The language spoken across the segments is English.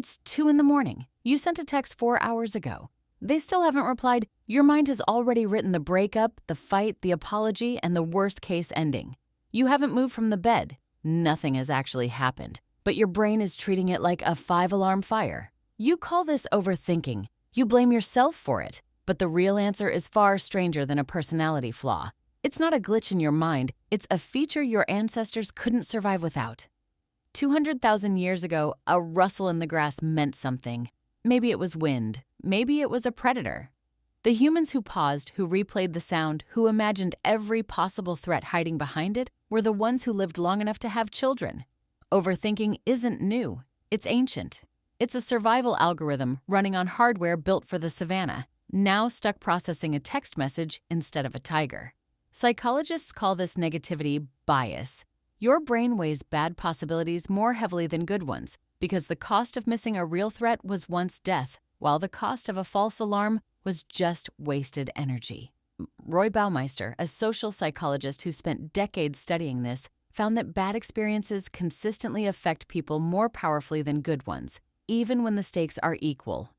It's 2 in the morning. You sent a text 4 hours ago. They still haven't replied. Your mind has already written the breakup, the fight, the apology, and the worst-case ending. You haven't moved from the bed. Nothing has actually happened, but your brain is treating it like a 5-alarm fire. You call this overthinking. You blame yourself for it, but the real answer is far stranger than a personality flaw. It's not a glitch in your mind. It's a feature your ancestors couldn't survive without. 200,000 years ago, a rustle in the grass meant something. Maybe it was wind. Maybe it was a predator. The humans who paused, who replayed the sound, who imagined every possible threat hiding behind it, were the ones who lived long enough to have children. Overthinking isn't new. It's ancient. It's a survival algorithm running on hardware built for the savannah, now stuck processing a text message instead of a tiger. Psychologists call this negativity bias. Your brain weighs bad possibilities more heavily than good ones because the cost of missing a real threat was once death, while the cost of a false alarm was just wasted energy. Roy Baumeister, a social psychologist who spent decades studying this, found that bad experiences consistently affect people more powerfully than good ones, even when the stakes are equal.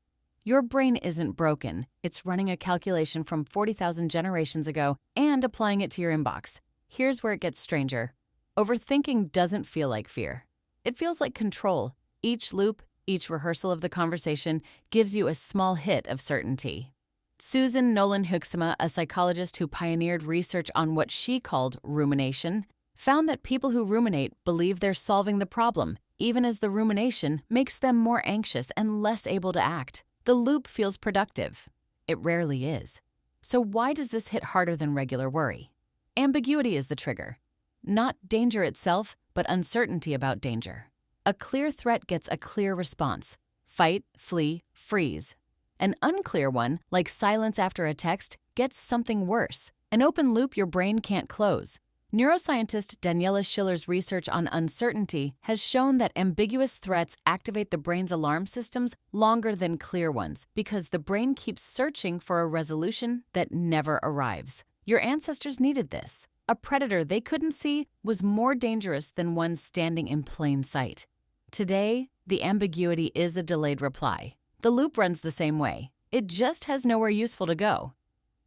Your brain isn't broken. It's running a calculation from 40,000 generations ago and applying it to your inbox. Here's where it gets stranger. Overthinking doesn't feel like fear. It feels like control. Each loop, each rehearsal of the conversation gives you a small hit of certainty. Susan Nolan Huxema, a psychologist who pioneered research on what she called rumination, found that people who ruminate believe they're solving the problem, even as the rumination makes them more anxious and less able to act. The loop feels productive. It rarely is. So why does this hit harder than regular worry? Ambiguity is the trigger. Not danger itself, but uncertainty about danger. A clear threat gets a clear response. Fight, flee, freeze. An unclear one, like silence after a text, gets something worse. An open loop your brain can't close. Neuroscientist Daniela Schiller's research on uncertainty has shown that ambiguous threats activate the brain's alarm systems longer than clear ones because the brain keeps searching for a resolution that never arrives. Your ancestors needed this. A predator they couldn't see was more dangerous than one standing in plain sight. Today, the ambiguity is a delayed reply. The loop runs the same way. It just has nowhere useful to go.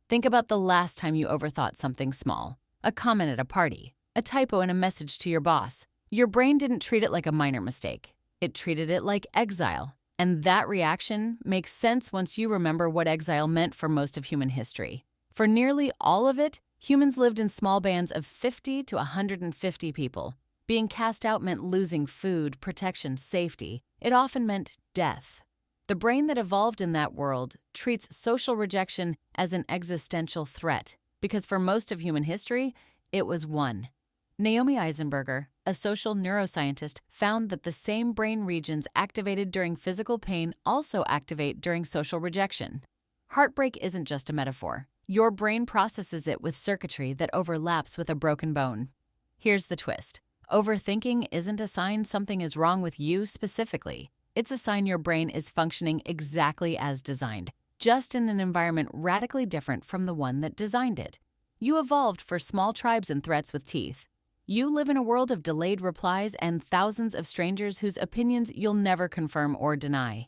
Think about the last time you overthought something small. A comment at a party, a typo in a message to your boss. Your brain didn't treat it like a minor mistake. It treated it like exile. And that reaction makes sense once you remember what exile meant for most of human history. For nearly all of it, humans lived in small bands of 50 to 150 people. Being cast out meant losing food, protection, safety. It often meant death. The brain that evolved in that world treats social rejection as an existential threat, because for most of human history, it was one. Naomi Eisenberger, a social neuroscientist, found that the same brain regions activated during physical pain also activate during social rejection. Heartbreak isn't just a metaphor. Your brain processes it with circuitry that overlaps with a broken bone. Here's the twist. Overthinking isn't a sign something is wrong with you specifically. It's a sign your brain is functioning exactly as designed, just in an environment radically different from the one that designed it. You evolved for small tribes and threats with teeth. You live in a world of delayed replies and thousands of strangers whose opinions you'll never confirm or deny.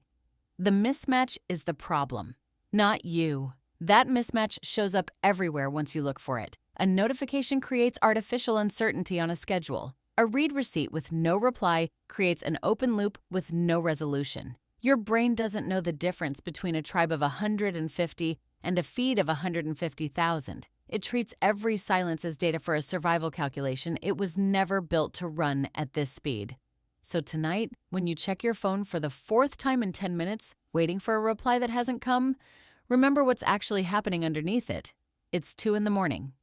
The mismatch is the problem, not you. That mismatch shows up everywhere once you look for it. A notification creates artificial uncertainty on a schedule. A read receipt with no reply creates an open loop with no resolution. Your brain doesn't know the difference between a tribe of 150 and a feed of 150,000. It treats every silence as data for a survival calculation it was never built to run at this speed. So tonight, when you check your phone for the 4th time in 10 minutes, waiting for a reply that hasn't come, remember what's actually happening underneath it. It's 2 in the morning.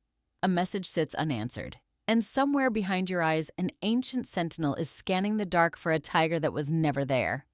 A message sits unanswered. And somewhere behind your eyes, an ancient sentinel is scanning the dark for a tiger that was never there.